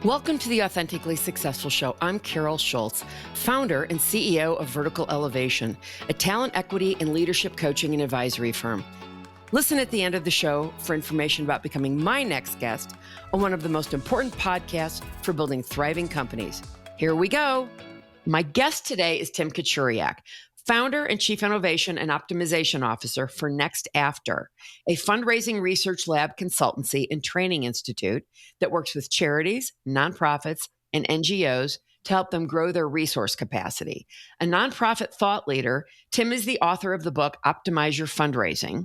Welcome to the Authentically Successful Show. I'm Carol Schultz, founder and CEO of Vertical Elevation, a talent equity and leadership coaching and advisory firm. Listen at the end of the show for information about becoming my next guest on one of the most important podcasts for building thriving companies. Here we go. My guest today is Tim Kachuriak, founder and chief innovation and optimization officer for NextAfter, a fundraising research lab consultancy and training institute that works with charities, nonprofits, and NGOs to help them grow their resource capacity. A nonprofit thought leader, Tim is the author of the book Optimize Your Fundraising,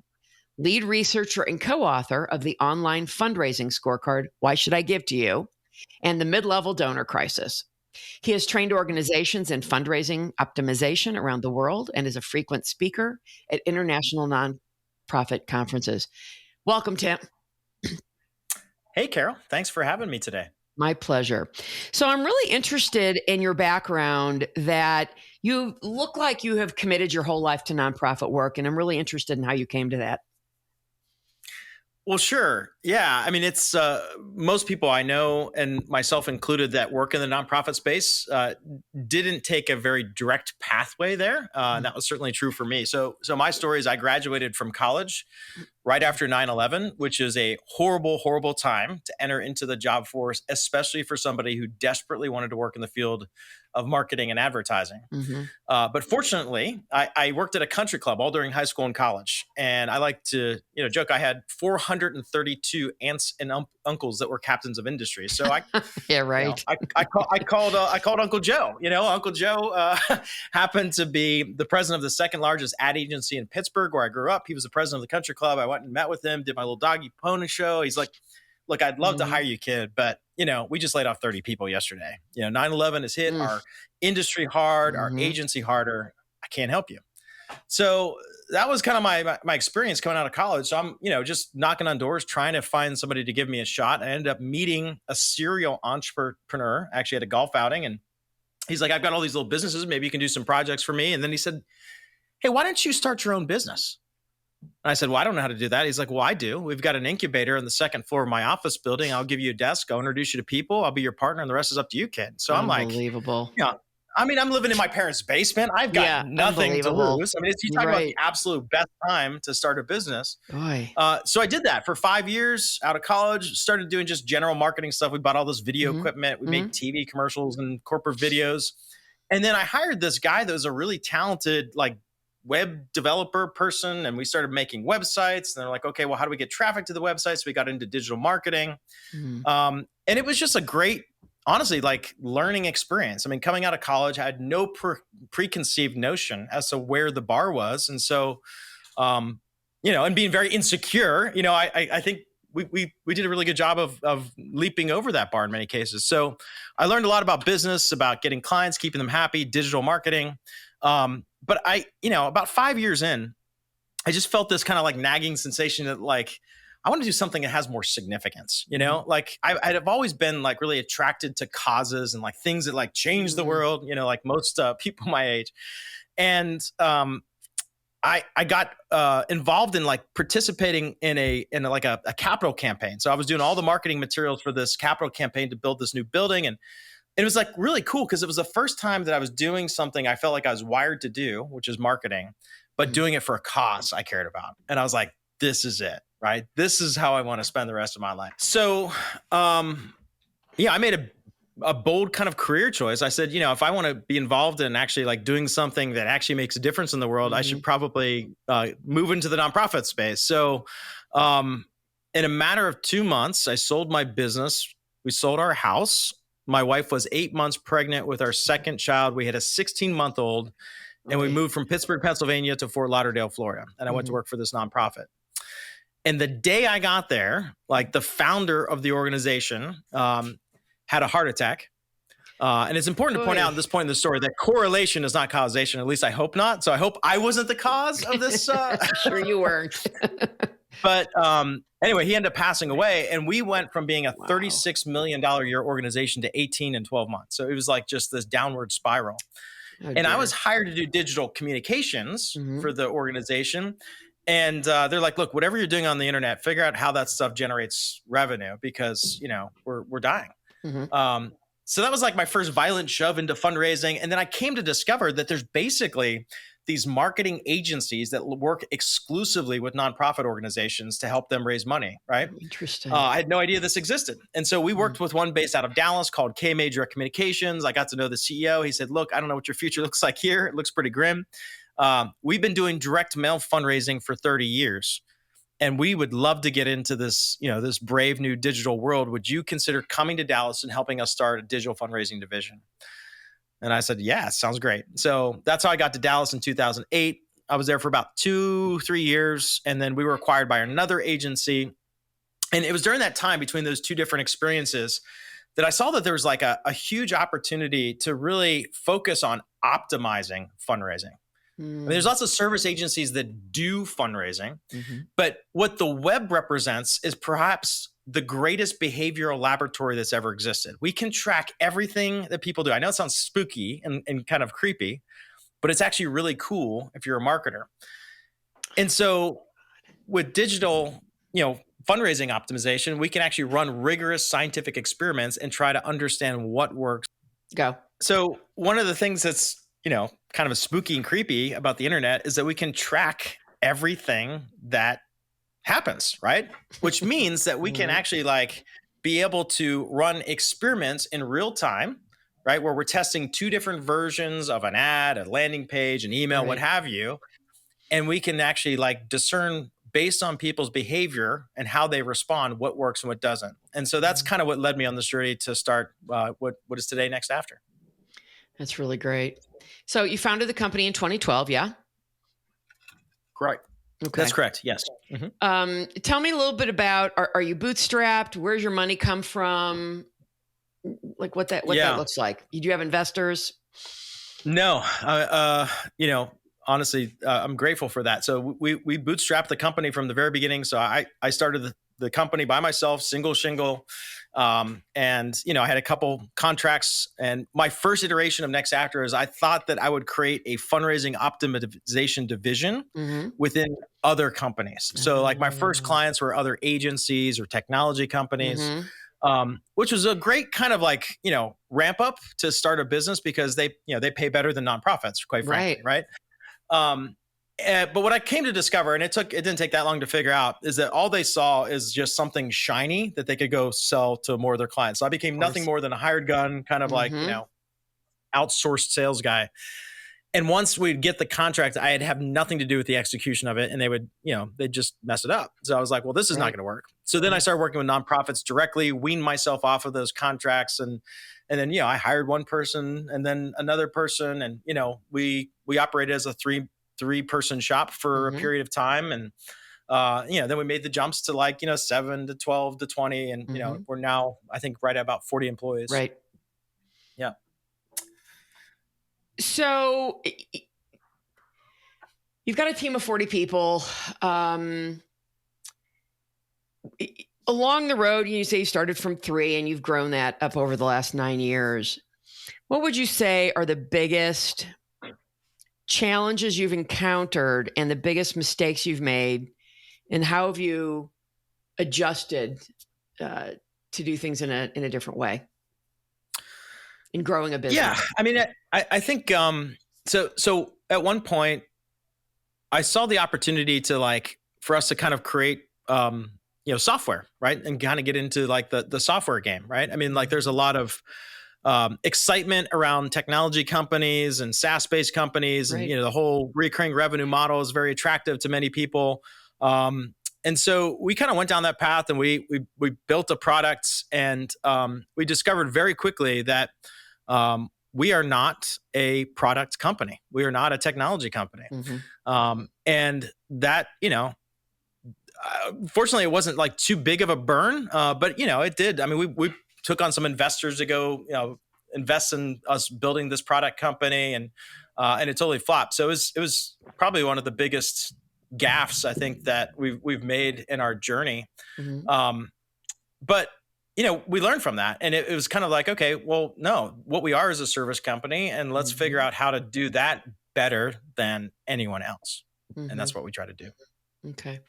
lead researcher and co-author of the online fundraising scorecard, Why Should I Give to You? And the Mid-Level Donor Crisis. He has trained organizations in fundraising optimization around the world and is a frequent speaker at international nonprofit conferences. Welcome, Tim. Hey, Carol. Thanks for having me today. My pleasure. So I'm really interested in your background, that you look like you have committed your whole life to nonprofit work, and I'm really interested in how you came to that. Well, sure. Yeah. I mean, it's most people I know, and myself included, that work in the nonprofit space didn't take a very direct pathway there. And that was certainly true for me. So my story is I graduated from college right after 9/11, which is a horrible, horrible time to enter into the job force, especially for somebody who desperately wanted to work in the field of marketing and advertising. But fortunately, I worked at a country club all during high school and college. And I like to, joke, I had 432 aunts and uncles that were captains of industry. So I, Yeah, right. I called Uncle Joe. Uncle Joe happened to be the president of the second largest ad agency in Pittsburgh, where I grew up. He was the president of the country club. I went and met with him, did my little doggy pony show. He's like, look, I'd love to hire you, kid, but we just laid off 30 people yesterday. 9/11 has hit our industry hard, our agency harder. I can't help you. So that was kind of my experience coming out of college. So I'm, just knocking on doors, trying to find somebody to give me a shot. I ended up meeting a serial entrepreneur, actually at a golf outing. And he's like, I've got all these little businesses. Maybe you can do some projects for me. And then he said, hey, why don't you start your own business? And I said, well, I don't know how to do that. He's like, well, I do. We've got an incubator on the second floor of my office building. I'll give you a desk. I'll introduce you to people. I'll be your partner. And the rest is up to you, kid. So I'm like, unbelievable. I'm living in my parents' basement. I've got nothing to lose. I mean, you talk about the absolute best time to start a business. So I did that for 5 years out of college, started doing just general marketing stuff. We bought all this video equipment. We made TV commercials and corporate videos. And then I hired this guy that was a really talented, web developer person. And we started making websites. And they're like, okay, well, how do we get traffic to the website? So we got into digital marketing. And it was just a great, honestly, learning experience. I mean, coming out of college, I had no preconceived notion as to where the bar was. And so, and being very insecure, I think we did a really good job of leaping over that bar in many cases. So I learned a lot about business, about getting clients, keeping them happy, digital marketing. But about 5 years in, I just felt this kind of nagging sensation that I want to do something that has more significance, I've always been really attracted to causes and things that change the world, most people my age. And I got involved in participating in a capital campaign. So I was doing all the marketing materials for this capital campaign to build this new building. And it was really cool because it was the first time that I was doing something I felt like I was wired to do, which is marketing, but doing it for a cause I cared about. And I was like, this is it, right? This is how I want to spend the rest of my life. So, I made a bold kind of career choice. I said, if I want to be involved in actually doing something that actually makes a difference in the world, I should probably move into the nonprofit space. So, in a matter of 2 months, I sold my business. We sold our house. My wife was 8 months pregnant with our second child. We had a 16-month-old, and we moved from Pittsburgh, Pennsylvania to Fort Lauderdale, Florida. And I went to work for this nonprofit. And the day I got there, the founder of the organization had a heart attack. And it's important to point out at this point in the story that correlation is not causation. At least I hope not. So I hope I wasn't the cause of this. Sure you weren't. But anyway, he ended up passing away. And we went from being a $36 million a year organization to 18 in 12 months. So it was just this downward spiral. And I was hired to do digital communications for the organization. And they're like, look, whatever you're doing on the internet, figure out how that stuff generates revenue because, we're dying. So that was like my first violent shove into fundraising. And then I came to discover that there's basically these marketing agencies that work exclusively with nonprofit organizations to help them raise money, right? Interesting. I had no idea this existed. And so we worked with one based out of Dallas called KMA Direct Communications. I got to know the CEO. He said, look, I don't know what your future looks like here. It looks pretty grim. We've been doing direct mail fundraising for 30 years. And we would love to get into this, this brave new digital world. Would you consider coming to Dallas and helping us start a digital fundraising division? And I said, yeah, sounds great. So that's how I got to Dallas in 2008. I was there for about 2-3 years. And then we were acquired by another agency. And it was during that time between those two different experiences that I saw that there was like a huge opportunity to really focus on optimizing fundraising. I mean, there's lots of service agencies that do fundraising, but what the web represents is perhaps the greatest behavioral laboratory that's ever existed. We can track everything that people do. I know it sounds spooky and kind of creepy, but it's actually really cool if you're a marketer. And so with digital, fundraising optimization, we can actually run rigorous scientific experiments and try to understand what works. Go. So one of the things that's kind of spooky and creepy about the internet is that we can track everything that happens, right? Which means that we can actually be able to run experiments in real time, right? Where we're testing two different versions of an ad, a landing page, an email, what have you. And we can actually discern based on people's behavior and how they respond, what works and what doesn't. And so that's kind of what led me on this journey to start what is today NextAfter. That's really great. So you founded the company in 2012, yeah? Correct. Okay. That's correct. Yes. Tell me a little bit about, are you bootstrapped? Where's your money come from? Like what that looks like. Do you have investors? No. Honestly, I'm grateful for that. So we bootstrapped the company from the very beginning. So I started the company by myself, single shingle. And I had a couple contracts, and my first iteration of NextAfter is I thought that I would create a fundraising optimization division within other companies. So my first clients were other agencies or technology companies, which was a great kind of ramp up to start a business because they pay better than nonprofits, quite frankly. Right. But what I came to discover, and it didn't take that long to figure out, is that all they saw is just something shiny that they could go sell to more of their clients. So I became nothing more than a hired gun, kind of outsourced sales guy. And once we'd get the contract, I'd have nothing to do with the execution of it. And they'd just mess it up. So I was like, well, this is not going to work. So then I started working with nonprofits directly, weaned myself off of those contracts. And then, I hired one person and then another person. And, we operated as a three-person shop for a period of time. And, then we made the jumps to 7 to 12 to 20. And, we're now, I think, right at about 40 employees. Right. Yeah. So you've got a team of 40 people. Along the road, you say you started from 3 and you've grown that up over the last 9 years. What would you say are the biggest challenges you've encountered and the biggest mistakes you've made, and how have you adjusted to do things in a different way in growing a business? Yeah, I mean, I think so. At one point, I saw the opportunity to for us to kind of create software, right, and kind of get into the software game, right? I mean, there's a lot of excitement around technology companies and SaaS-based companies, and the whole recurring revenue model is very attractive to many people. And so we kind of went down that path, and we built a product, and we discovered very quickly that we are not a product company. We are not a technology company. And that, fortunately, it wasn't too big of a burn, but it did. I mean, we took on some investors to go, invest in us building this product company, and it totally flopped. So it was probably one of the biggest gaffes I think that we've made in our journey. But we learned from that, and it was kind of okay, well, no, what we are is a service company, and let's figure out how to do that better than anyone else. And that's what we try to do. Okay.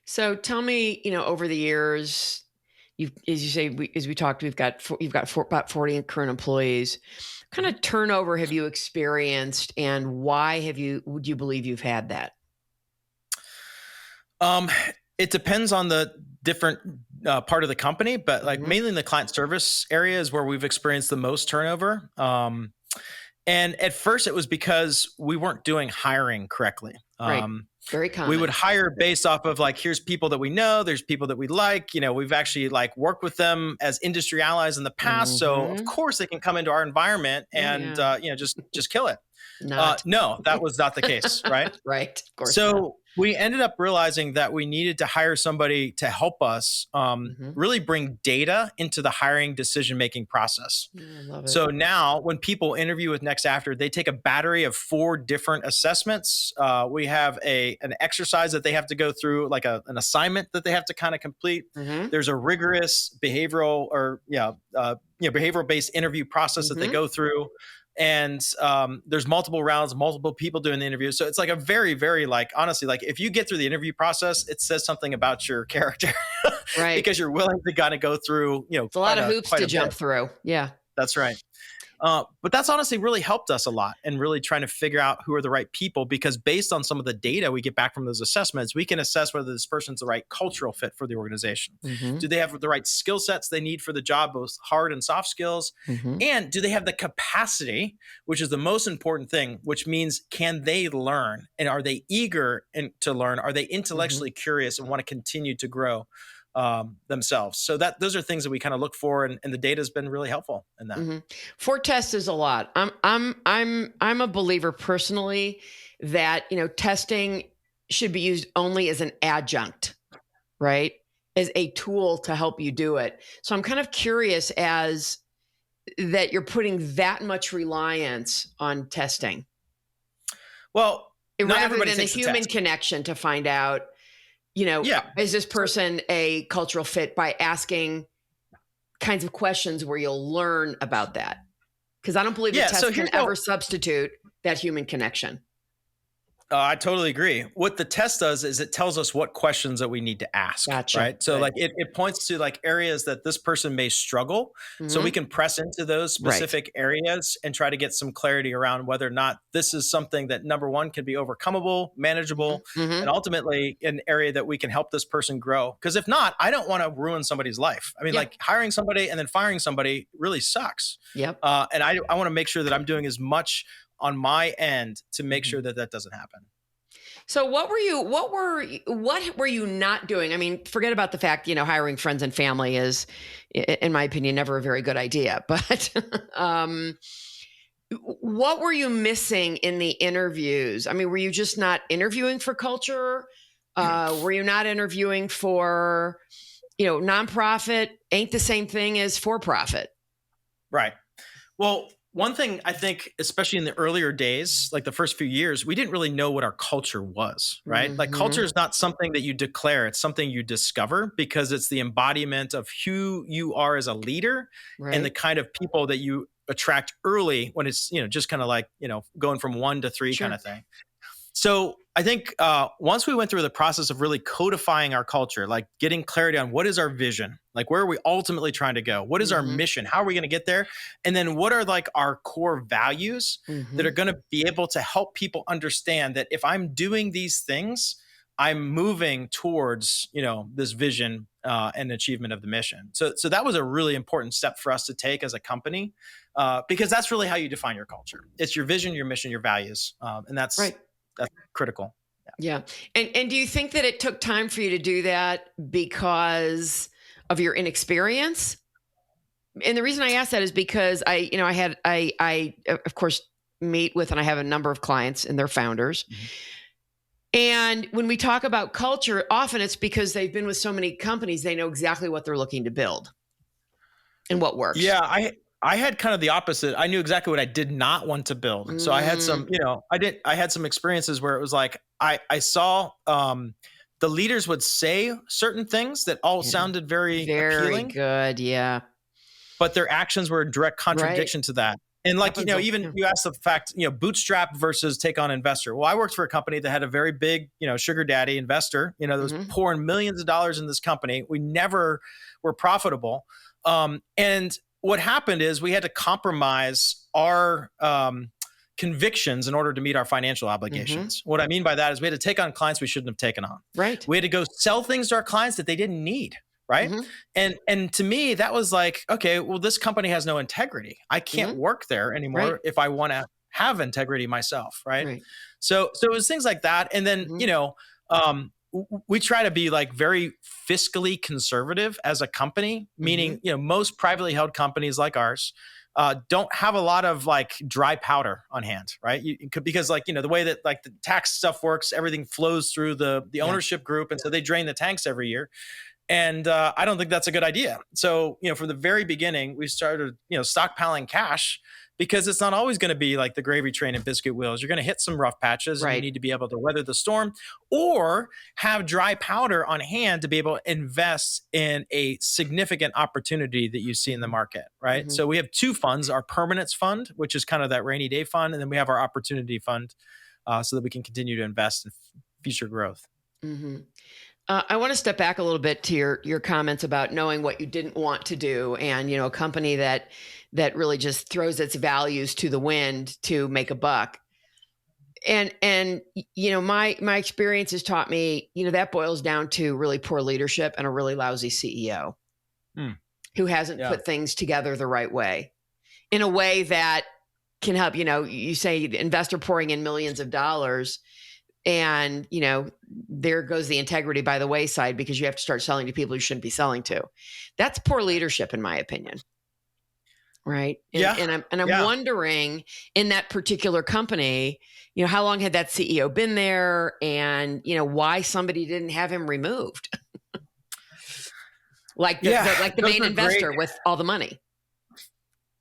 So tell me, over the years, as you say, as we talked, you've got about 40 current employees. What kind of turnover have you experienced, and why would you believe you've had that? It depends on the different part of the company, but like mainly in the client service area is where we've experienced the most turnover. And at first it was because we weren't doing hiring correctly. Right. Very common. We would hire based off of like, here's people that we know, there's people that we like, we've actually like worked with them as industry allies in the past. So of course they can come into our environment and, just kill it. No, that was not the case. Right. Right. Of course. So we ended up realizing that we needed to hire somebody to help us really bring data into the hiring decision-making process. I love it. So now when people interview with NextAfter, they take a battery of 4 different assessments. We have an exercise that they have to go through, like an assignment that they have to kind of complete. There's a rigorous behavioral-based interview process that they go through. And there's multiple rounds, multiple people doing the interview. So it's like a very, very honestly, if you get through the interview process, it says something about your character, right? Because you're willing to kind of go through, it's a lot of hoops to jump through. Yeah, that's right. But that's honestly really helped us a lot and really trying to figure out who are the right people, because based on some of the data we get back from those assessments, we can assess whether this person's the right cultural fit for the organization. Do they have the right skill sets they need for the job, both hard and soft skills? And do they have the capacity, which is the most important thing, which means can they learn? And are they eager to learn? Are they intellectually curious and want to continue to grow themselves? So those are things that we kind of look for, and the data has been really helpful in that. 4 tests is a lot. I'm a believer personally that testing should be used only as an adjunct, right? As a tool to help you do it. So I'm kind of curious as that you're putting that much reliance on testing. Well, rather than a human connection to find out, is this person a cultural fit, by asking kinds of questions where you'll learn about that? Because I don't believe a test can ever substitute that human connection. I totally agree. What the test does is it tells us what questions that we need to ask. Gotcha. Right. So it points to areas that this person may struggle. So we can press into those specific areas and try to get some clarity around whether or not this is something that, number one, can be overcomeable, manageable, and ultimately an area that we can help this person grow. Because if not, I don't want to ruin somebody's life. I mean, hiring somebody and then firing somebody really sucks. Yep. And I want to make sure that I'm doing as much on my end to make sure that doesn't happen. So what were you not doing? I mean, forget about the fact, hiring friends and family is, in my opinion, never a very good idea, but what were you missing in the interviews? I mean, were you just not interviewing for culture? Were you not interviewing for, nonprofit ain't the same thing as for-profit? Right. Well, one thing I think, especially in the earlier days, like the first few years, we didn't really know what our culture was, right? Like culture is not something that you declare. It's something you discover, because it's the embodiment of who you are as a leader and the kind of people that you attract early when it's, just kind of going from 1 to 3 kind of thing. So I think once we went through the process of really codifying our culture, like getting clarity on what is our vision, like where are we ultimately trying to go? What is our mission? How are we going to get there? And then what are our core values that are going to be able to help people understand that if I'm doing these things, I'm moving towards, this vision and achievement of the mission. So that was a really important step for us to take as a company, because that's really how you define your culture. It's your vision, your mission, your values. And that's critical. Yeah. And do you think that it took time for you to do that because of your inexperience? And the reason I ask that is because I of course meet with, and I have a number of clients and their founders. And when we talk about culture, often it's because they've been with so many companies, they know exactly what they're looking to build and what works. Yeah. I had kind of the opposite. I knew exactly what I did not want to build. So I had some, I had some experiences where it was like, I saw the leaders would say certain things that all sounded very appealing. Good. Yeah. But their actions were in direct contradiction to that. And like, even you asked the fact, bootstrap versus take on investor. Well, I worked for a company that had a very big, sugar daddy investor, that was pouring millions of dollars in this company. We never were profitable. And what happened is we had to compromise our convictions in order to meet our financial obligations. What I mean by that is we had to take on clients we shouldn't have taken on. Right. We had to go sell things to our clients that they didn't need. Right. And to me, that was like, okay, well, this company has no integrity. I can't work there anymore if I want to have integrity myself. Right. So it was things like that. And then, we try to be like very fiscally conservative as a company, meaning, most privately held companies like ours don't have a lot of like dry powder on hand, right? Because like, the way that like the tax stuff works, everything flows through the ownership group. And so they drain the tanks every year. And I don't think that's a good idea. So, from the very beginning, we started, stockpiling cash because it's not always going to be like the gravy train and biscuit wheels. You're going to hit some rough patches and you need to be able to weather the storm or have dry powder on hand to be able to invest in a significant opportunity that you see in the market, right? So we have two funds, our permanence fund, which is kind of that rainy day fund. And then we have our opportunity fund so that we can continue to invest in future growth. I want to step back a little bit to your comments about knowing what you didn't want to do, and a company that really just throws its values to the wind to make a buck. And my experience has taught me, that boils down to really poor leadership and a really lousy CEO who hasn't put things together the right way, in a way that can help. You say investor pouring in millions of dollars. And, there goes the integrity by the wayside because you have to start selling to people you shouldn't be selling to. That's poor leadership, in my opinion. Right. And I'm wondering, in that particular company, how long had that CEO been there, and, why somebody didn't have him removed? like the main investor with all the money.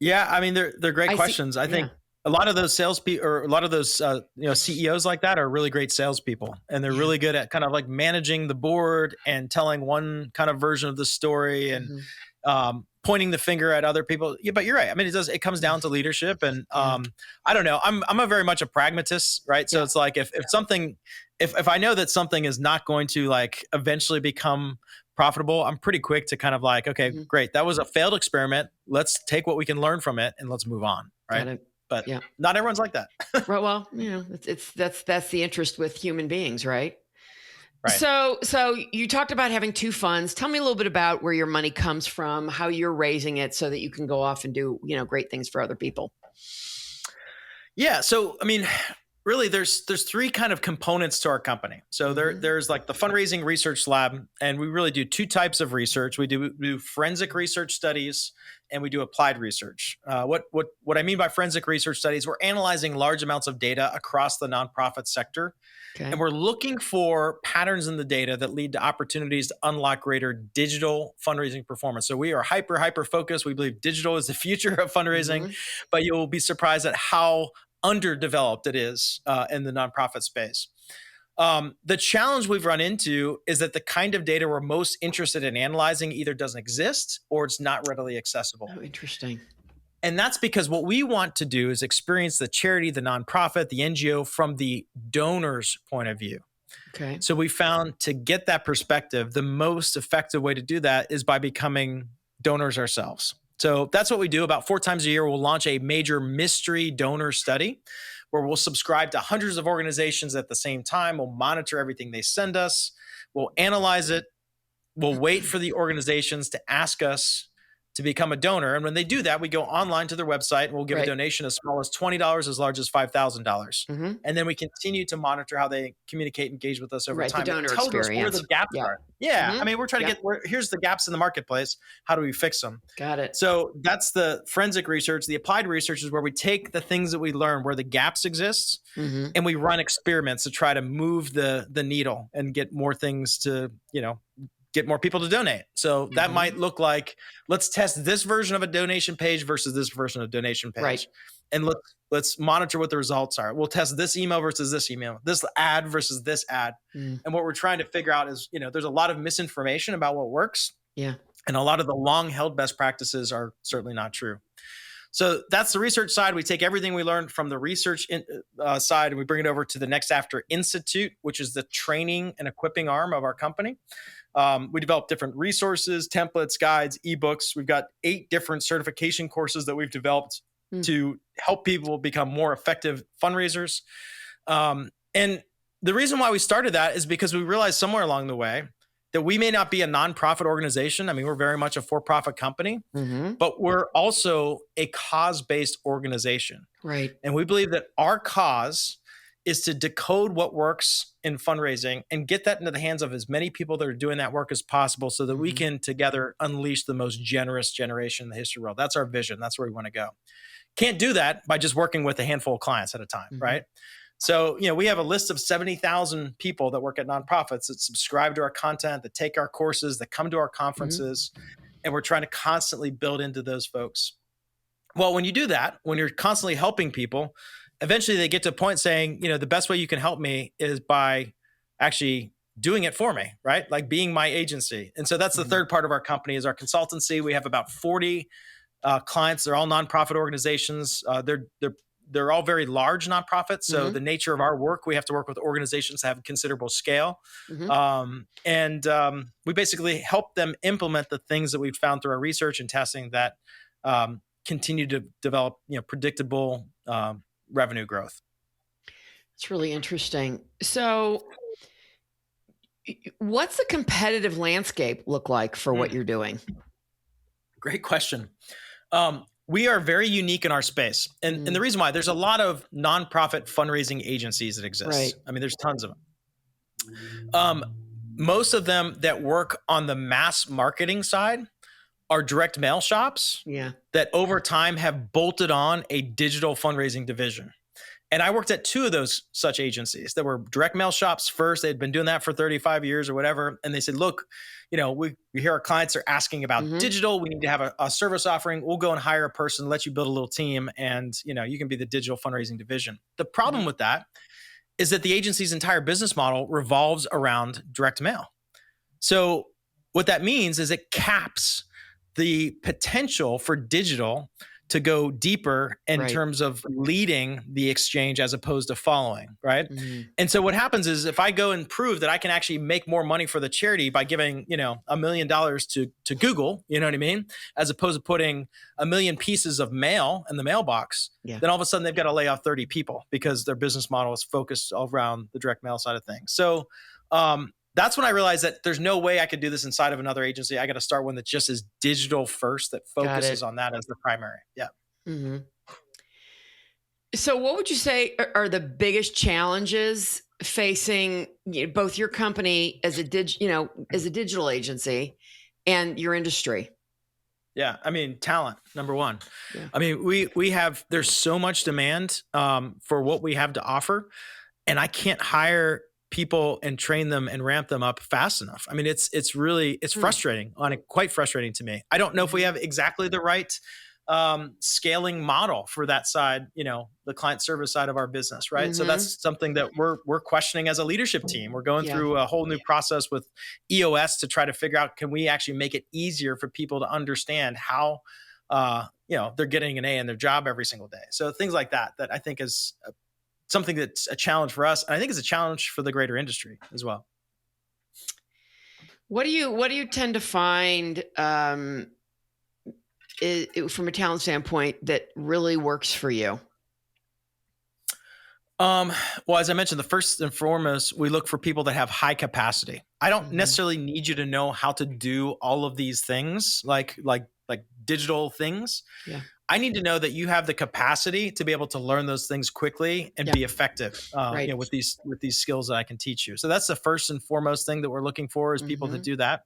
Yeah. I mean, they're great questions. I think a lot of those salespeople, or a lot of those CEOs like that, are really great salespeople, and they're really good at kind of like managing the board and telling one kind of version of the story and pointing the finger at other people. Yeah, but you're right. I mean, it comes down to leadership, and I don't know. I'm a very much a pragmatist, right? So it's like if I know that something is not going to like eventually become profitable, I'm pretty quick to kind of like, okay, great, that was a failed experiment. Let's take what we can learn from it and let's move on, right? But not everyone's like that. Right. Well, that's the interest with human beings, right? So you talked about having two funds. Tell me a little bit about where your money comes from, how you're raising it so that you can go off and do, great things for other people. Yeah. So, I mean, really there's three kind of components to our company. So there's like the fundraising research lab, and we really do two types of research. We do forensic research studies, and we do applied research. What I mean by forensic research studies, we're analyzing large amounts of data across the nonprofit sector. Okay. And we're looking for patterns in the data that lead to opportunities to unlock greater digital fundraising performance. So we are hyper focused. We believe digital is the future of fundraising, but you'll be surprised at how underdeveloped it is in the nonprofit space. The challenge we've run into is that the kind of data we're most interested in analyzing either doesn't exist or it's not readily accessible. Oh, interesting. And that's because what we want to do is experience the charity, the nonprofit, the NGO from the donor's point of view. Okay. So we found to get that perspective, the most effective way to do that is by becoming donors ourselves. So that's what we do. About 4 times a year, we'll launch a major mystery donor study where we'll subscribe to hundreds of organizations at the same time. We'll monitor everything they send us. We'll analyze it. We'll wait for the organizations to ask us to become a donor. And when they do that, we go online to their website and we'll give a donation as small as $20, as large as $5,000. And then we continue to monitor how they communicate, engage with us over time. The donor experience. Us where the gaps are. Yeah. I mean, we're trying to here's the gaps in the marketplace. How do we fix them? Got it. So that's the forensic research. The applied research is where we take the things that we learn, where the gaps exist, and we run experiments to try to move the needle and get more things to, get more people to donate. So that might look like, let's test this version of a donation page versus this version of a donation page. Right. And let's monitor what the results are. We'll test this email versus this email, this ad versus this ad. And what we're trying to figure out is, there's a lot of misinformation about what works. Yeah. And a lot of the long held best practices are certainly not true. So that's the research side. We take everything we learned from the research side and we bring it over to the NextAfter Institute, which is the training and equipping arm of our company. We develop different resources, templates, guides, ebooks. We've got 8 different certification courses that we've developed to help people become more effective fundraisers. And the reason why we started that is because we realized somewhere along the way that we may not be a nonprofit organization. I mean, we're very much a for-profit company, but we're also a cause-based organization. Right. And we believe that our cause is to decode what works in fundraising and get that into the hands of as many people that are doing that work as possible so that we can together unleash the most generous generation in the history of the world. That's our vision. That's where we want to go. Can't do that by just working with a handful of clients at a time, right? So, we have a list of 70,000 people that work at nonprofits that subscribe to our content, that take our courses, that come to our conferences, and we're trying to constantly build into those folks. Well, when you do that, when you're constantly helping people, eventually they get to a point saying, the best way you can help me is by actually doing it for me, right? Like being my agency. And so that's the third part of our company is our consultancy. We have about 40 clients. They're all nonprofit organizations. They're all very large nonprofits. So the nature of our work, we have to work with organizations that have considerable scale. And we basically help them implement the things that we've found through our research and testing that continue to develop, predictable revenue growth. It's really interesting. So what's the competitive landscape look like for what you're doing? Great question. We are very unique in our space. And the reason why, there's a lot of nonprofit fundraising agencies that exist. Right. I mean, there's tons of them. Most of them that work on the mass marketing side are direct mail shops that over time have bolted on a digital fundraising division. And I worked at 2 of those such agencies that were direct mail shops first. They'd been doing that for 35 years or whatever. And they said, look, we hear our clients are asking about digital. We need to have a service offering. We'll go and hire a person, let you build a little team, and you can be the digital fundraising division. The problem with that is that the agency's entire business model revolves around direct mail. So what that means is it caps the potential for digital to go deeper in terms of leading the exchange as opposed to following, right? And so what happens is if I go and prove that I can actually make more money for the charity by giving, $1 million to Google, you know what I mean? As opposed to putting 1 million pieces of mail in the mailbox, then all of a sudden they've got to lay off 30 people because their business model is focused all around the direct mail side of things. So that's when I realized that there's no way I could do this inside of another agency. I got to start one that just is digital first, that focuses on that as the primary. Yeah. So what would you say are the biggest challenges facing both your company as a digital agency and your industry? Yeah. I mean, talent, number one. Yeah. I mean, there's so much demand for what we have to offer, and I can't hire people and train them and ramp them up fast enough. I mean, it's frustrating, quite frustrating to me. I don't know if we have exactly the right scaling model for that side, the client service side of our business, right? So that's something that we're questioning as a leadership team. We're going through a whole new process with EOS to try to figure out, can we actually make it easier for people to understand how they're getting an A in their job every single day. So things like that I think is something that's a challenge for us. And I think it's a challenge for the greater industry as well. What do you tend to find from a talent standpoint that really works for you? Well, as I mentioned, the first and foremost, we look for people that have high capacity. I don't necessarily need you to know how to do all of these things, like digital things. Yeah. I need to know that you have the capacity to be able to learn those things quickly and be effective, with these skills that I can teach you. So that's the first and foremost thing that we're looking for is people that do that.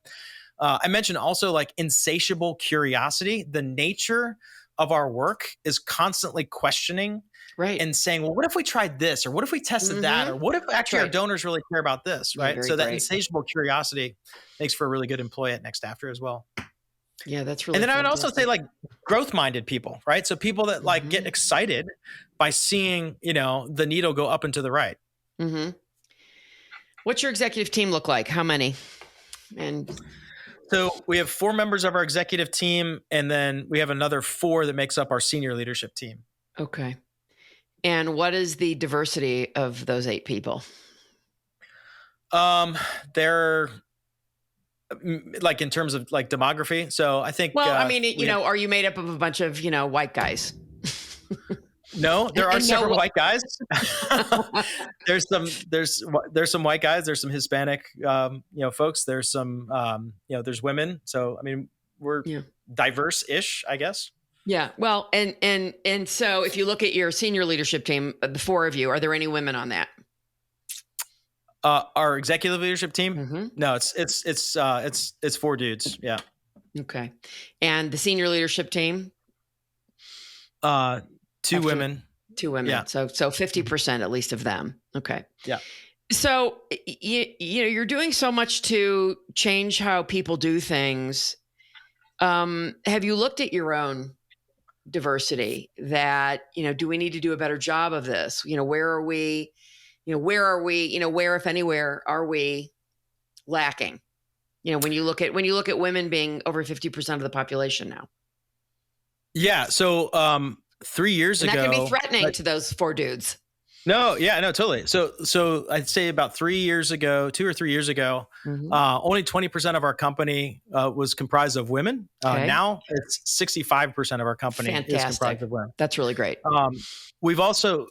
I mentioned also like insatiable curiosity. The nature of our work is constantly questioning and saying, well, what if we tried this? Or what if we tested that? Or what if actually our donors really care about this, right? So that insatiable curiosity makes for a really good employee at NextAfter as well. Yeah, that's really. And then I would also say like growth-minded people, right? So people that like get excited by seeing, the needle go up and to the right. What's your executive team look like? How many? And So we have 4 members of our executive team, and then we have another 4 that makes up our senior leadership team. Okay. And what is the diversity of those 8 people? They're like in terms of like demography. So I think, well, I mean, are you made up of a bunch of, white guys? No, there are several white guys. there's some white guys. There's some Hispanic, folks. There's some, there's women. So, I mean, we're diverse-ish, I guess. Yeah. Well, and so if you look at your senior leadership team, the 4 of you, are there any women on that? Our executive leadership team? Mm-hmm. No, it's 4 dudes. Yeah. Okay. And the senior leadership team? 2 women. 2 women. Yeah. So 50% at least of them. Okay. Yeah. So you're doing so much to change how people do things. Have you looked at your own diversity that, do we need to do a better job of this? Where are we, where, if anywhere, are we lacking? When you look at women being over 50% of the population now. Yeah. So, 3 years ago, that can be threatening to those 4 dudes. No, yeah, no, totally. So I'd say about 3 years ago, 2 or 3 years ago, only 20% of our company was comprised of women. Okay. Now it's 65% of our company is comprised of women. That's really great. We've also,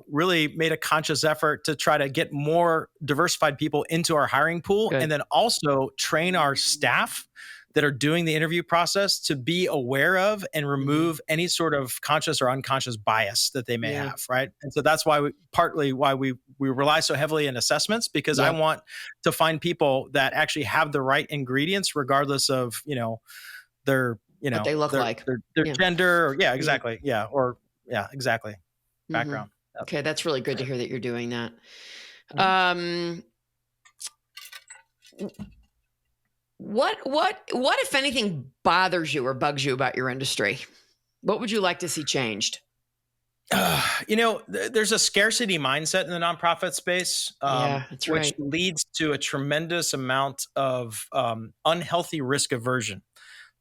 really made a conscious effort to try to get more diversified people into our hiring pool. Good. And then also train our staff that are doing the interview process to be aware of and remove any sort of conscious or unconscious bias that they may have, right? And so that's why we rely so heavily on assessments, because I want to find people that actually have the right ingredients, regardless of their what they look like, their gender, or exactly, exactly, background. Yep. Okay, that's really good to hear that you're doing that. What if anything bothers you or bugs you about your industry? What would you like to see changed? There's a scarcity mindset in the nonprofit space, that's right, which leads to a tremendous amount of unhealthy risk aversion.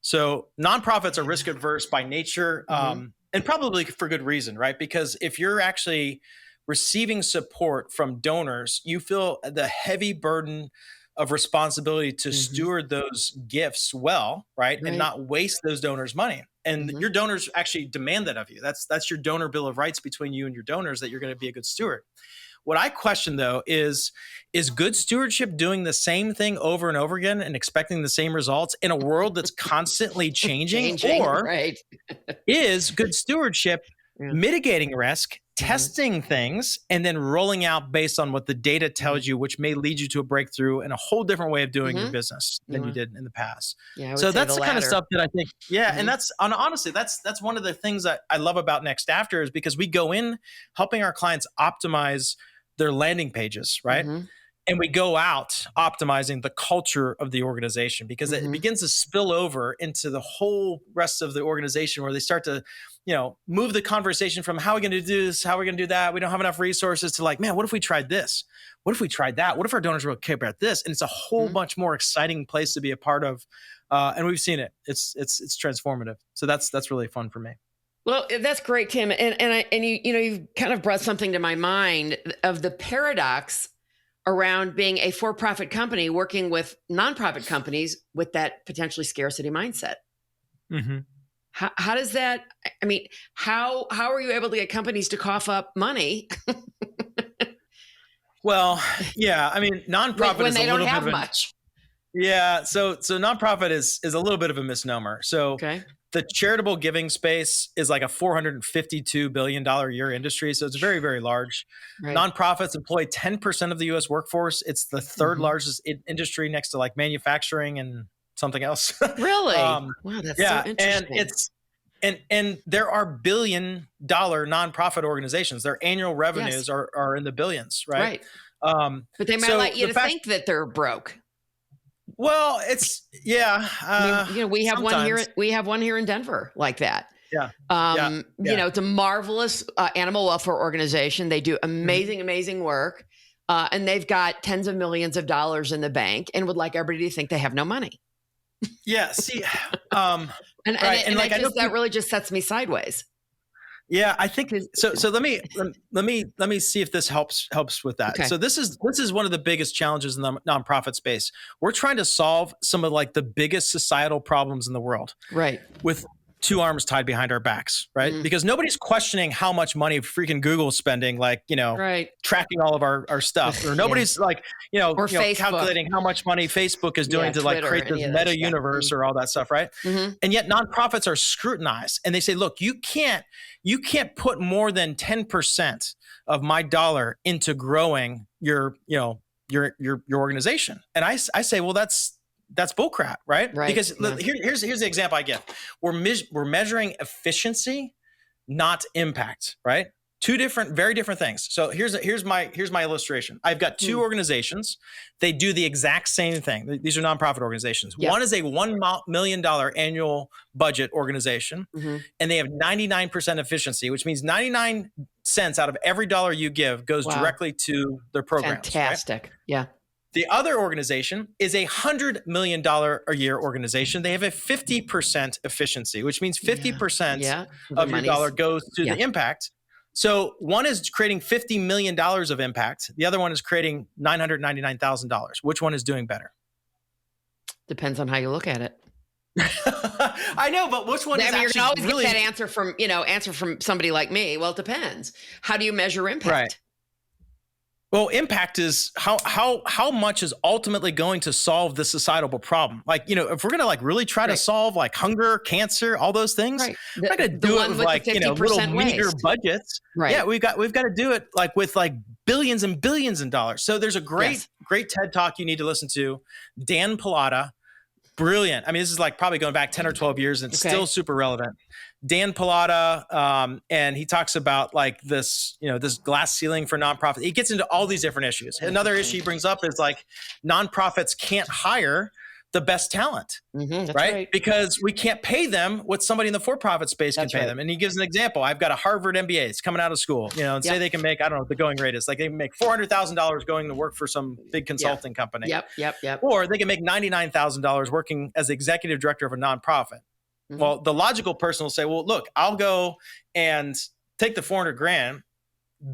So nonprofits are risk adverse by nature, and probably for good reason, right? Because if you're actually receiving support from donors, you feel the heavy burden of responsibility to steward those gifts well, right? And not waste those donors' money. And your donors actually demand that of you. That's your donor bill of rights between you and your donors, that you're going to be a good steward. What I question, though, is good stewardship doing the same thing over and over again and expecting the same results in a world that's constantly changing? Or is good stewardship mitigating risk, testing things, and then rolling out based on what the data tells you, which may lead you to a breakthrough and a whole different way of doing your business than you did in the past? So that's the kind of stuff that I think, and that's honestly, that's one of the things that I love about NextAfter, is because we go in helping our clients optimize their landing pages, right? And we go out optimizing the culture of the organization, because it begins to spill over into the whole rest of the organization, where they start to, move the conversation from how are we going to do this, how are we going to do that, we don't have enough resources, to like, man, what if we tried this? What if we tried that? What if our donors really care about this? And it's a whole much more exciting place to be a part of. And we've seen it. It's transformative. So that's really fun for me. Well, that's great, Tim. And you've kind of brought something to my mind of the paradox around being a for-profit company working with nonprofit companies with that potentially scarcity mindset. How does that? I mean, how are you able to get companies to cough up money? Well, I mean, nonprofit when is they a little don't have bit of much. So nonprofit is a little bit of a misnomer. So the charitable giving space is like a $452 billion a year industry. So it's very, very large. Nonprofits employ 10% of the U.S. workforce. It's the third largest industry, next to like manufacturing and something else. Really? Wow, that's so interesting. And there are $1 billion nonprofit organizations. Their annual revenues are in the billions, right? But they might like you to think that they're broke. Well, it's we have one here. We have one here in Denver like that. It's a marvelous animal welfare organization. They do amazing work, and they've got tens of millions of dollars in the bank, and would like everybody to think they have no money. Yeah. See, that really just sets me sideways. Yeah, I think so. So let me see if this helps with that. Okay. So this is one of the biggest challenges in the nonprofit space. We're trying to solve some of like the biggest societal problems in the world, right? With two arms tied behind our backs, right? Because nobody's questioning how much money freaking Google's spending, like, tracking all of our stuff, or nobody's like, calculating how much money Facebook is doing to Twitter, like create this meta universe or all that stuff, right? And yet nonprofits are scrutinized, and they say, look, you can't put more than 10% of my dollar into growing your organization. And I say, well, that's bullcrap, right? Because here's the example I give. We're measuring efficiency, not impact, right? Two very different things. So here's my illustration. I've got two organizations. They do the exact same thing. These are nonprofit organizations. One is a $1 million annual budget organization, and they have 99% efficiency, which means 99 cents out of every dollar you give goes directly to their programs. Fantastic. Right? Yeah. The other organization is a $100 million a year organization. They have a 50% efficiency, which means 50% of your dollar goes to the impact. So one is creating $50 million of impact. The other one is creating $999,000. Which one is doing better? Depends on how you look at it. I know, but which one is actually you're gonna always get that answer from somebody like me. Well, it depends. How do you measure impact? Right. Well, impact is how much is ultimately going to solve the societal problem. Like, if we're going to like really try to solve like hunger, cancer, all those things, we're not going to do it with like, little meager budgets. Right. Yeah, we've got to do it like with like billions and billions of dollars. So there's a great TED Talk you need to listen to. Dan Pallotta, brilliant. I mean, this is like probably going back 10 or 12 years and it's still super relevant. Dan Pallotta, and he talks about like this, this glass ceiling for nonprofits. He gets into all these different issues. Another issue he brings up is like nonprofits can't hire the best talent, right? Because we can't pay them what somebody in the for-profit space can pay them. And he gives an example. I've got a Harvard MBA. It's coming out of school, and say they can make, I don't know what the going rate is. Like they can make $400,000 going to work for some big consulting company. Yep. Or they can make $99,000 working as the executive director of a nonprofit. Well, the logical person will say, well, look, I'll go and take the $400,000,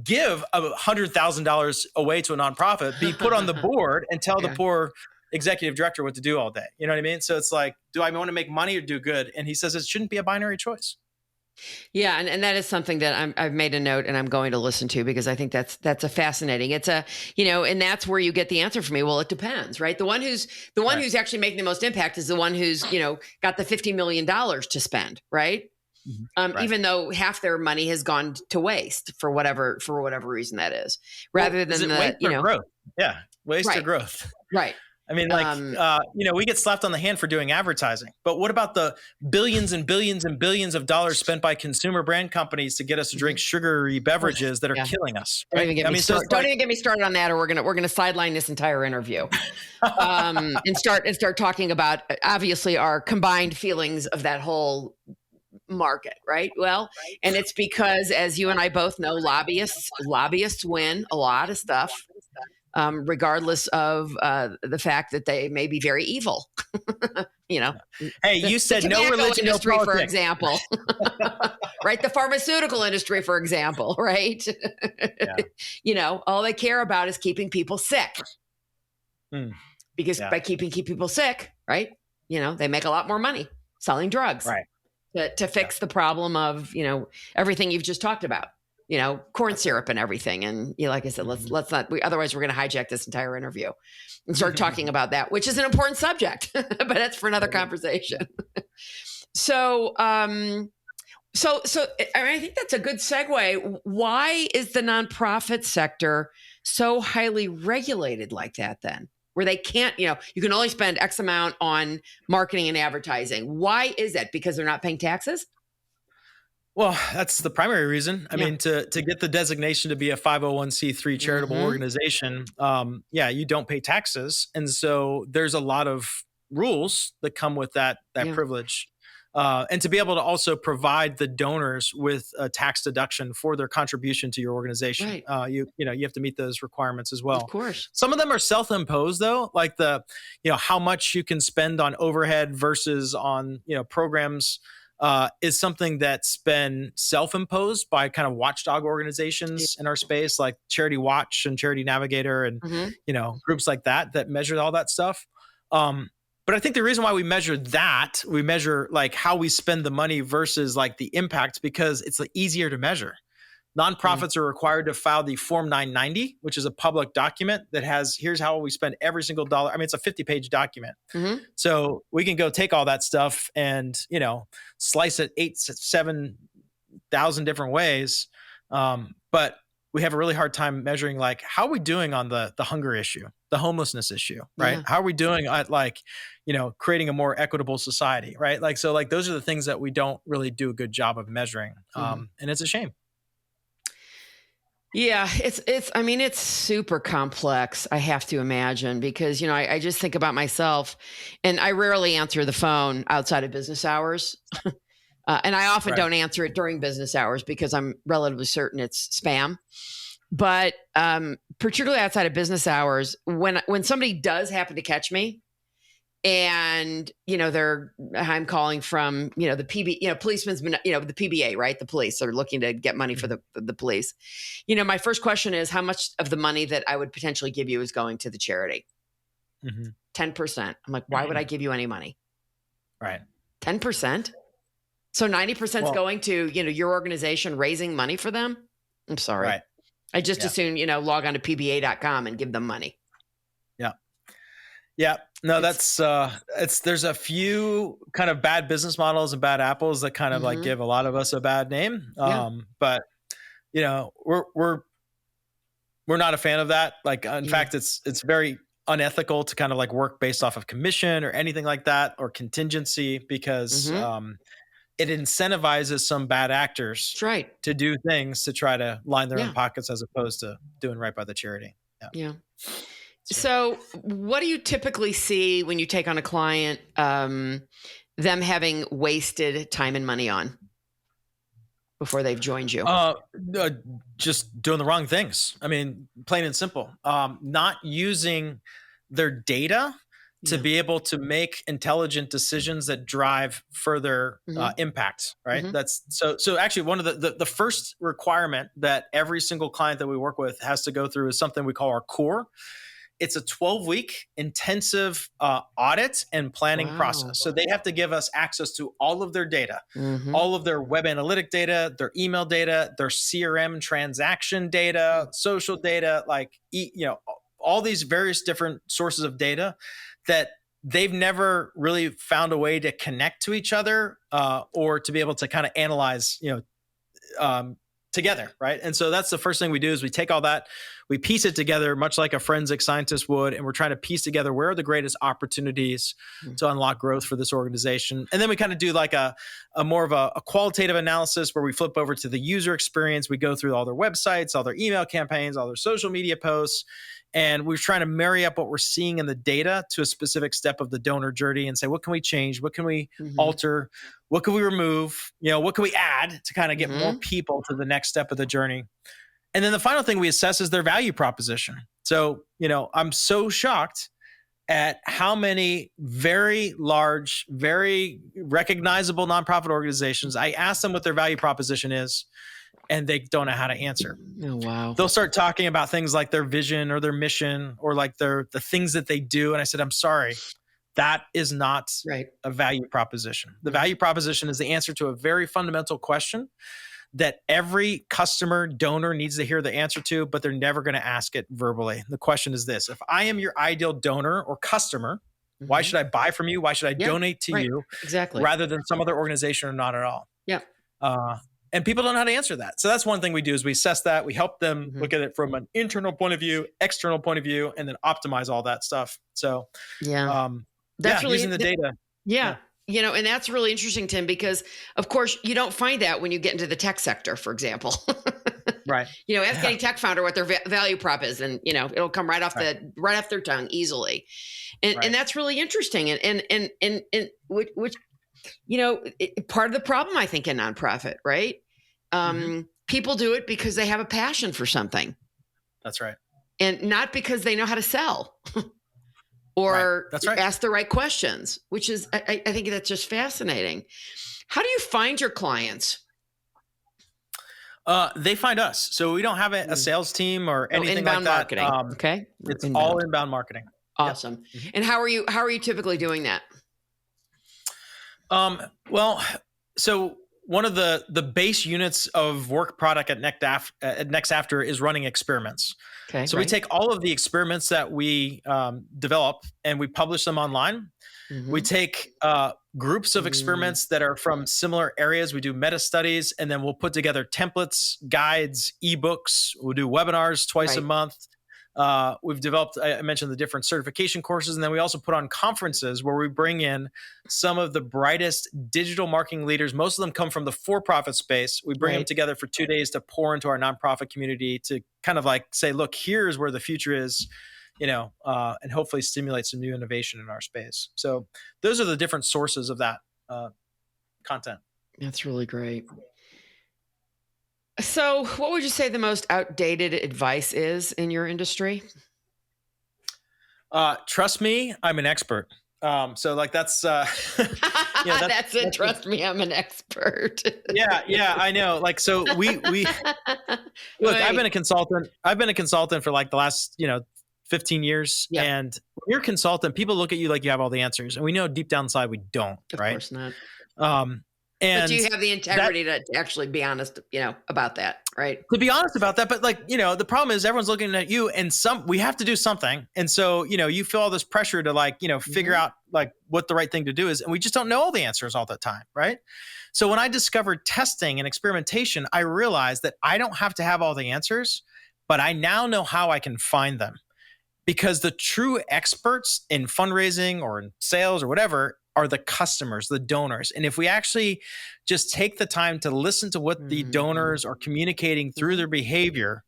give $100,000 away to a nonprofit, be put on the board and tell the poor executive director what to do all day. You know what I mean? So it's like, do I want to make money or do good? And he says it shouldn't be a binary choice. Yeah. And that is something that I've made a note and I'm going to listen to because I think that's a fascinating. It's and that's where you get the answer from me. Well, it depends, right? The one who's actually making the most impact is the one who's, got the $50 million to spend, right? Even though half their money has gone to waste for whatever reason that is, rather than growth. Yeah. Waste or growth. Right. I mean, we get slapped on the hand for doing advertising, but what about the billions and billions and billions of dollars spent by consumer brand companies to get us to drink sugary beverages that are killing us? Right? Don't even get me started on that, or we're gonna sideline this entire interview and start talking about obviously our combined feelings of that whole market, right? Well, and it's because, as you and I both know, lobbyists win a lot of stuff. Regardless of the fact that they may be very evil, Hey, you said no religion, no politics, for example, right? The pharmaceutical industry, for example, right? All they care about is keeping people sick, because by keeping people sick, right? They make a lot more money selling drugs, right? To fix the problem of everything you've just talked about. Corn syrup and everything. And like I said, let's not, otherwise we're going to hijack this entire interview and start talking about that, which is an important subject, but that's for another conversation. So I think that's a good segue. Why is the nonprofit sector so highly regulated like that then? Where they can't, you can only spend X amount on marketing and advertising. Why is that? Because they're not paying taxes? Well, that's the primary reason. I mean, to get the designation to be a 501c3 charitable organization, you don't pay taxes. And so there's a lot of rules that come with that privilege. and to be able to also provide the donors with a tax deduction for their contribution to your organization. Right. You have to meet those requirements as well. Of course. Some of them are self-imposed though, like how much you can spend on overhead versus on, programs, is something that's been self-imposed by kind of watchdog organizations in our space, like Charity Watch and Charity Navigator and, groups like that measure all that stuff. But I think the reason why we measure like how we spend the money versus like the impact, because it's easier to measure. Nonprofits are required to file the Form 990, which is a public document that has, here's how we spend every single dollar. I mean, it's a 50-page document. So we can go take all that stuff and, slice it 7,000 different ways. But we have a really hard time measuring like, how are we doing on the hunger issue, the homelessness issue, right? Yeah. How are we doing at creating a more equitable society, right? So those are the things that we don't really do a good job of measuring. And it's a shame. Yeah, it's super complex, I have to imagine, because, I just think about myself and I rarely answer the phone outside of business hours. And I often don't answer it during business hours because I'm relatively certain it's spam. But particularly outside of business hours, when somebody does happen to catch me, and I'm calling from the PB, policeman's been the PBA, right? The police are looking to get money for the police. My first question is, how much of the money that I would potentially give you is going to the charity? 10%. I'm like, why would I give you any money? Right. 10%. So 90% is going to your organization raising money for them. I'm sorry. Right. I just as soon log on to pba.com and give them money. Yeah. No, there's a few kind of bad business models and bad apples that kind of give a lot of us a bad name. But we're not a fan of that. In fact, it's very unethical to kind of work based off of commission or anything like that, or contingency, because it incentivizes some bad actors to do things to try to line their own pockets as opposed to doing right by the charity. Yeah. So what do you typically see when you take on a client, them having wasted time and money on before they've joined you? Just doing the wrong things. I mean, plain and simple. Not using their data to be able to make intelligent decisions that drive further impact, right? That's so actually one of the first requirement that every single client that we work with has to go through is something we call our core. It's a 12-week intensive audit and planning process. So they have to give us access to all of their data, all of their web analytic data, their email data, their CRM transaction data, social data, all these various different sources of data that they've never really found a way to connect to each other or to be able to kind of analyze, together, right? And so that's the first thing we do is we take all that, we piece it together much like a forensic scientist would, and we're trying to piece together where are the greatest opportunities to unlock growth for this organization. And then we kind of do a more of a qualitative analysis where we flip over to the user experience. We go through all their websites, all their email campaigns, all their social media posts, and we're trying to marry up what we're seeing in the data to a specific step of the donor journey and say, what can we change? What can we alter? What can we remove? What can we add to kind of get more people to the next step of the journey? And then the final thing we assess is their value proposition. So, I'm so shocked at how many very large, very recognizable nonprofit organizations, I ask them what their value proposition is, and they don't know how to answer. Oh, wow. They'll start talking about things like their vision or their mission or the things that they do. And I said, I'm sorry, that is not a value proposition. The value proposition is the answer to a very fundamental question that every customer donor needs to hear the answer to, but they're never going to ask it verbally. The question is this: if I am your ideal donor or customer, why should I buy from you? Why should I donate to you rather than some other organization or not at all? Yeah. And people don't know how to answer that. So that's one thing we do is we assess that. We help them look at it from an internal point of view, external point of view, and then optimize all that stuff. So that's really using the data. Yeah. And that's really interesting, Tim, because of course you don't find that when you get into the tech sector, for example. Right. Ask any tech founder what their value prop is, and it'll come right off their tongue easily. And that's really interesting. And which Part of the problem, I think, in nonprofit, right? People do it because they have a passion for something. That's right. And not because they know how to sell or That's right. ask the right questions, which is, I think that's just fascinating. How do you find your clients? They find us. So we don't have a sales team or anything like that. Inbound marketing. Okay. It's all inbound marketing. Awesome. Yep. And how are you typically doing that? Well, so one of the base units of work product at NextAfter is running experiments. Okay. So we take all of the experiments that we develop and we publish them online. We take groups of experiments that are from similar areas. We do meta studies, and then we'll put together templates, guides, ebooks. We'll do webinars twice a month. We've developed, I mentioned the different certification courses, and then we also put on conferences where we bring in some of the brightest digital marketing leaders. Most of them come from the for-profit space. We bring them together for 2 days to pour into our nonprofit community to kind of like say, look, here's where the future is, and hopefully stimulate some new innovation in our space. So those are the different sources of that content. That's really great. So what would you say the most outdated advice is in your industry? Trust me, I'm an expert. So like that's, that's it. Trust me, I'm an expert. Yeah, I know. Like, so we look, I've been a consultant for like the last, 15 years. Yeah. And when you're a consultant, people look at you like you have all the answers, and we know deep down inside we don't, right? Of course not. But do you have the integrity to actually be honest, about that, right? To be honest about that, but like, the problem is everyone's looking at you, and we have to do something. And so, you feel all this pressure to like, figure out like what the right thing to do is. And we just don't know all the answers all the time, right? So when I discovered testing and experimentation, I realized that I don't have to have all the answers, but I now know how I can find them. Because the true experts in fundraising or in sales or whatever are the customers, the donors. And if we actually just take the time to listen to what the donors are communicating through their behavior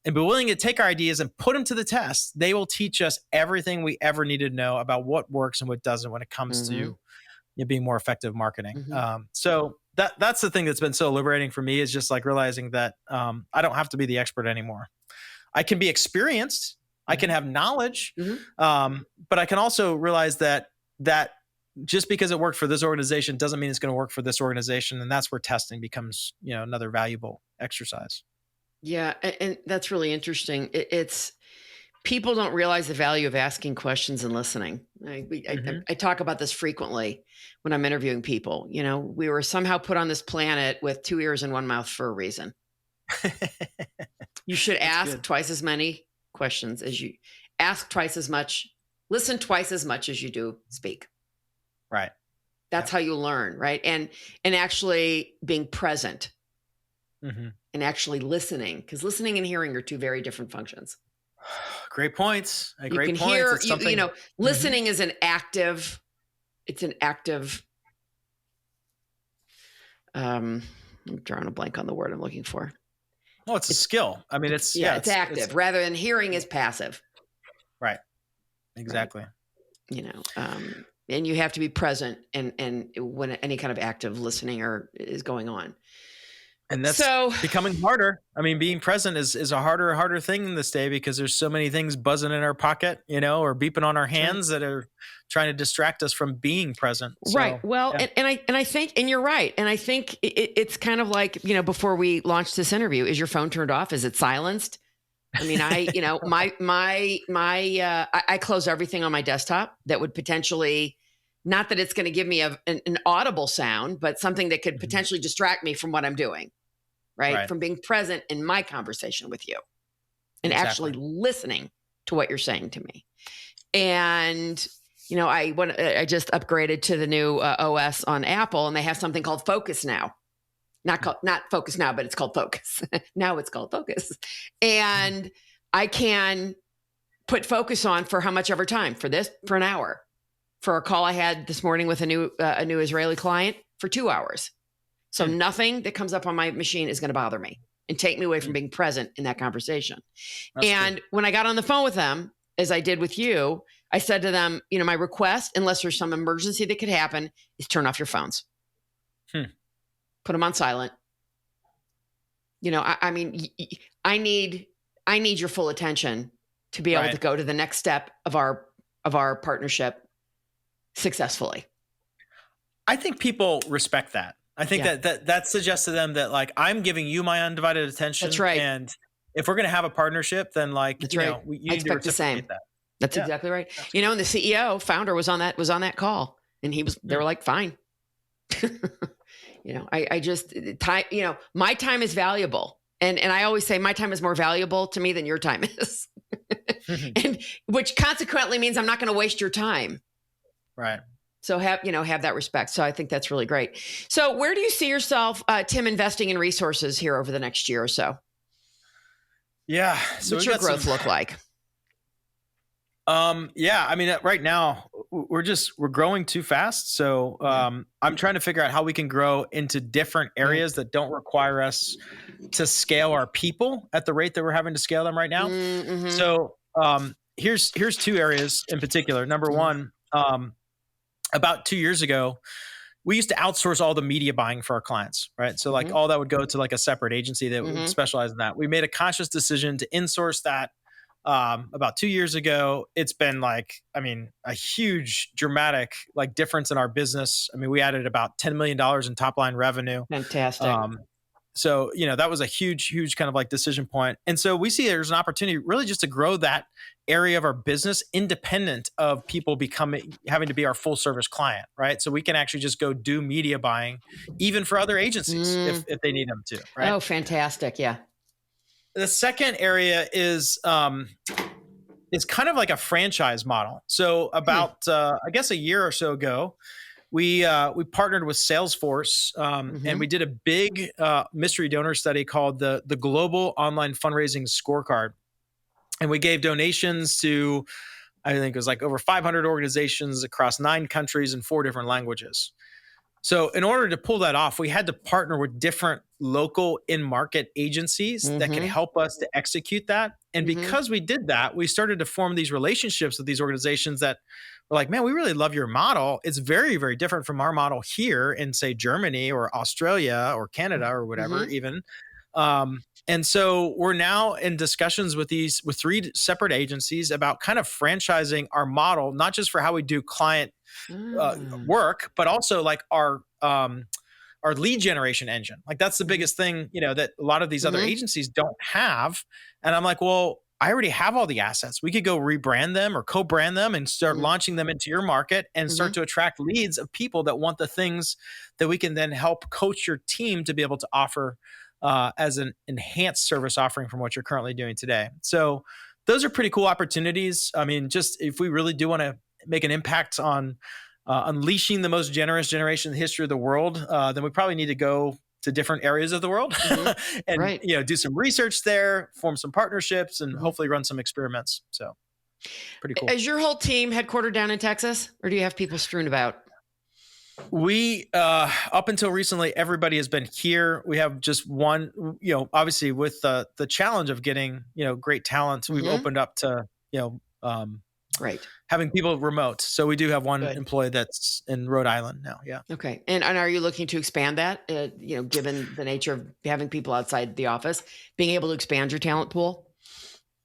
and be willing to take our ideas and put them to the test, they will teach us everything we ever needed to know about what works and what doesn't when it comes to being more effective marketing. So that's the thing that's been so liberating for me, is just like realizing that I don't have to be the expert anymore. I can be experienced. I can have knowledge, but I can also realize that just because it worked for this organization doesn't mean it's going to work for this organization. And that's where testing becomes, another valuable exercise. Yeah. And that's really interesting. It's people don't realize the value of asking questions and listening. I talk about this frequently when I'm interviewing people. We were somehow put on this planet with 2 ears and 1 mouth for a reason. You should ask twice as many questions as you ask, twice as much, listen twice as much as you do speak. Right. That's how you learn, right? And actually being present and actually listening, because listening and hearing are two very different functions. Great points. Great points. Hear, listening is an active. It's an active. I'm drawing a blank on the word I'm looking for. Oh, it's a skill. I mean, it's active rather than hearing is passive. Right. Exactly. Right. And you have to be present and when any kind of active listening is going on. And that's becoming harder. I mean, being present is a harder thing in this day because there's so many things buzzing in our pocket, or beeping on our hands that are trying to distract us from being present. So, right. Well, and I think, and you're right. And I think it's kind of like, before we launched this interview, is your phone turned off? Is it silenced? I mean, I close everything on my desktop that would potentially, not that it's going to give me an audible sound, but something that could potentially distract me from what I'm doing, right? From being present in my conversation with you and actually listening to what you're saying to me. And, I just upgraded to the new OS on Apple, and they have something called Focus now. Not Focus Now, but it's called Focus. Now it's called Focus. And I can put focus on for how much ever time for an hour. For a call I had this morning with a new Israeli client for 2 hours. So nothing that comes up on my machine is going to bother me and take me away from being present in that conversation. That's and cool. When I got on the phone with them, as I did with you, I said to them, my request, unless there's some emergency that could happen, is turn off your phones. Put them on silent. I need your full attention to be able to go to the next step of our partnership successfully. I think people respect that. I think that suggests to them that like, I'm giving you my undivided attention. That's right. And if we're going to have a partnership, then like, That's you right. know, you I need to expect the same. that. That's exactly right. Absolutely. And the CEO founder was on that call, and they were like, fine. I just time, my time is valuable. And I always say my time is more valuable to me than your time is. And which consequently means I'm not going to waste your time. Right. So have that respect. So I think that's really great. So where do you see yourself, Tim, investing in resources here over the next year or so? Yeah. So what's your growth look like? Right now we're growing too fast. So I'm trying to figure out how we can grow into different areas that don't require us to scale our people at the rate that we're having to scale them right now. Mm-hmm. So here's two areas in particular. Number one, about 2 years ago, we used to outsource all the media buying for our clients, right? So like all that would go to like a separate agency that would specialize in that. We made a conscious decision to insource that. About 2 years ago. It's been like, a huge dramatic like difference in our business. We added about $10 million in top line revenue. Fantastic. So, that was a huge kind of like decision point. And so we see there's an opportunity really just to grow that area of our business independent of people having to be our full service client, right? So we can actually just go do media buying even for other agencies if they need them to, right? Oh, fantastic. Yeah. The second area is kind of like a franchise model. So about I guess a year or so ago, we partnered with Salesforce and we did a big mystery donor study called the Global Online Fundraising Scorecard, and we gave donations to I think it was like over 500 organizations across 9 countries and 4 different languages. So in order to pull that off, we had to partner with different local in-market agencies that could help us to execute that. And because we did that, we started to form these relationships with these organizations that were like, man, we really love your model. It's very, very different from our model here in, say, Germany or Australia or Canada or whatever even. And so we're now in discussions with 3 separate agencies about kind of franchising our model, not just for how we do client work, but also like our lead generation engine. Like that's the biggest thing, that a lot of these other agencies don't have. And I'm like, well, I already have all the assets. We could go rebrand them or co-brand them and start launching them into your market and start to attract leads of people that want the things that we can then help coach your team to be able to offer as an enhanced service offering from what you're currently doing today. So those are pretty cool opportunities. Just if we really do want to make an impact on unleashing the most generous generation in the history of the world, then we probably need to go to different areas of the world and do some research there, form some partnerships, and hopefully run some experiments. So pretty cool. Is your whole team headquartered down in Texas, or do you have people strewn about? We up until recently, everybody has been here. We have just one, obviously with the challenge of getting great talent, we've opened up to having people remote. So we do have one employee that's in Rhode Island now. Yeah. Okay. And are you looking to expand that, given the nature of having people outside the office, being able to expand your talent pool?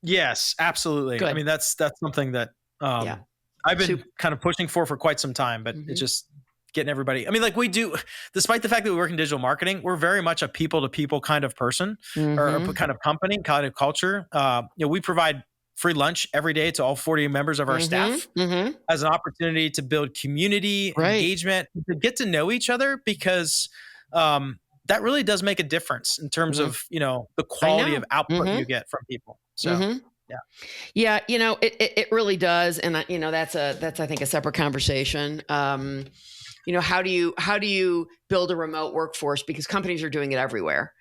Yes, absolutely. Good. That's something that I've been kind of pushing for quite some time, but it's just getting everybody. We do, despite the fact that we work in digital marketing, we're very much a people to people kind of person or a kind of company, kind of culture. We provide free lunch every day to all 40 members of our staff as an opportunity to build community, engagement, to get to know each other, because that really does make a difference in terms of, the quality of output you get from people. So, yeah, it really does. And that's I think a separate conversation. How do you build a remote workforce, because companies are doing it everywhere,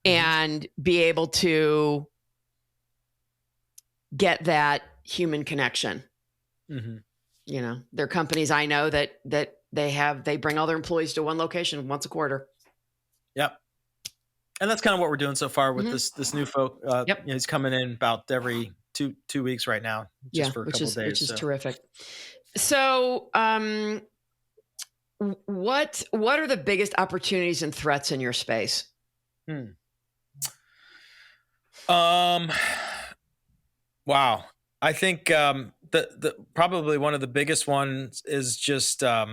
and be able to get that human connection. There are companies I know that they bring all their employees to one location once a quarter. Yep. And that's kind of what we're doing so far with this new folk. He's coming in about every 2 weeks right now, just for a couple of days. Which is terrific. So, what are the biggest opportunities and threats in your space? Wow. I think the probably one of the biggest ones is just not.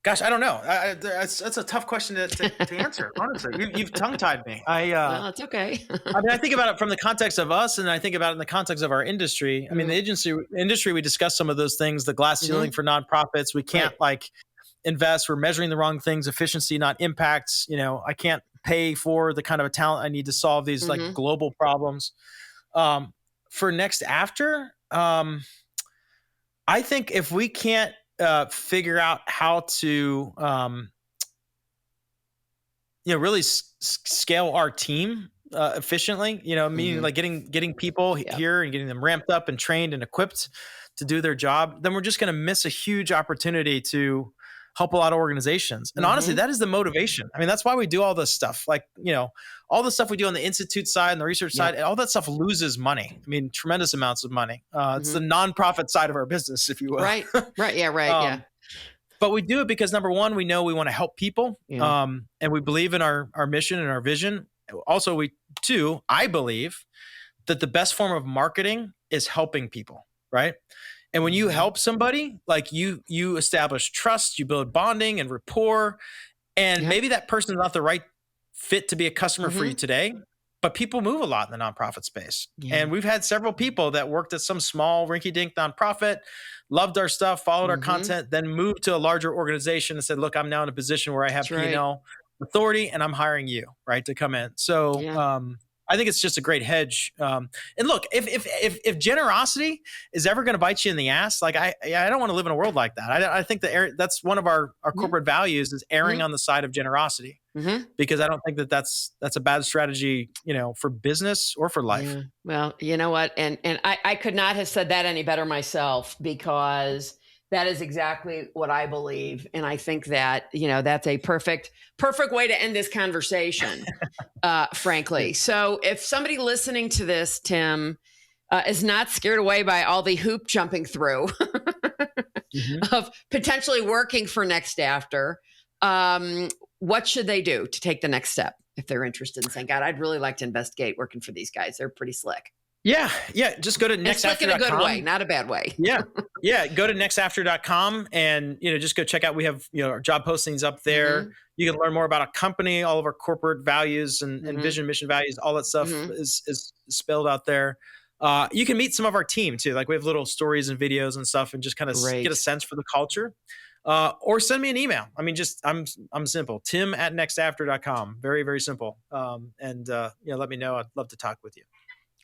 Gosh, I don't know. That's a tough question to answer. Honestly, you've tongue-tied me. Well, it's okay. I mean, I think about it from the context of us, and I think about it in the context of our industry. I mean, the industry, we discussed some of those things. The glass ceiling for nonprofits. We can't invest. We're measuring the wrong things. Efficiency, not impacts. I can't pay for the kind of a talent I need to solve these like global problems. For NextAfter, I think if we can't figure out how to, really scale our team efficiently, meaning like getting people here and getting them ramped up and trained and equipped to do their job, then we're just going to miss a huge opportunity to help a lot of organizations. And honestly, that is the motivation. I mean, that's why we do all this stuff. Like, all the stuff we do on the institute side and the research side, all that stuff loses money. I mean, tremendous amounts of money. It's the nonprofit side of our business, if you will. Right. Yeah. Right. But we do it because number one, we know we want to help people. And we believe in our mission and our vision. Also, I believe that the best form of marketing is helping people. Right. And when you help somebody, like you establish trust, you build bonding and rapport, and maybe that person's not the right fit to be a customer for you today, but people move a lot in the nonprofit space. And we've had several people that worked at some small rinky-dink nonprofit, loved our stuff, followed our content, then moved to a larger organization and said, look, I'm now in a position where I have P&L authority and I'm hiring you, right, to come in. So I think it's just a great hedge. And look, if generosity is ever going to bite you in the ass, like I don't want to live in a world like that. I think that's one of our corporate values is erring on the side of generosity, because I don't think that's a bad strategy, for business or for life. Yeah. Well, you know what? And I could not have said that any better myself, because that is exactly what I believe. And I think that, that's a perfect way to end this conversation, frankly. So if somebody listening to this, Tim, is not scared away by all the hoop jumping through of potentially working for NextAfter, what should they do to take the next step if they're interested in saying, God, I'd really like to investigate working for these guys. They're pretty slick. Yeah. Just go to NextAfter.com. Slick in a good way, not a bad way. Yeah. Go to NextAfter.com and, just go check out. We have, our job postings up there. You can learn more about our company, all of our corporate values and vision, mission values, all that stuff is spelled out there. You can meet some of our team too. Like we have little stories and videos and stuff and just kind of get a sense for the culture. Or send me an email. I mean, I'm simple. Tim@nextafter.com. Very, very simple. Let me know. I'd love to talk with you.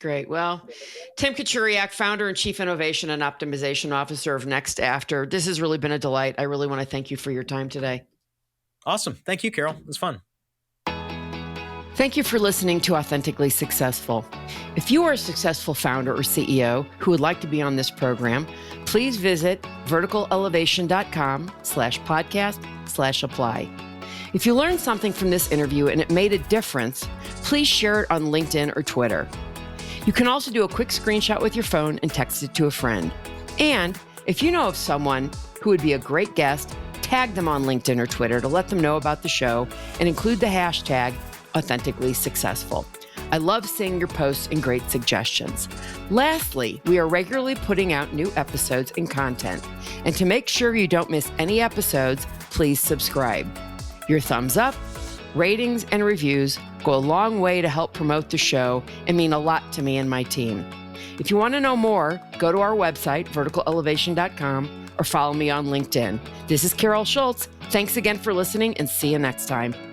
Great. Well, Tim Kachuriak, founder and chief innovation and optimization officer of NextAfter. This has really been a delight. I really want to thank you for your time today. Awesome. Thank you, Carol. It was fun. Thank you for listening to Authentically Successful. If you are a successful founder or CEO who would like to be on this program, please visit verticalelevation.com/podcast/apply. If you learned something from this interview and it made a difference, please share it on LinkedIn or Twitter. You can also do a quick screenshot with your phone and text it to a friend. And if you know of someone who would be a great guest, tag them on LinkedIn or Twitter to let them know about the show and include the hashtag Authentically Successful. I love seeing your posts and great suggestions. Lastly, we are regularly putting out new episodes and content. And to make sure you don't miss any episodes, please subscribe. Your thumbs up, ratings, and reviews go a long way to help promote the show and mean a lot to me and my team. If you want to know more, go to our website, verticalelevation.com, or follow me on LinkedIn. This is Carol Schultz. Thanks again for listening, and see you next time.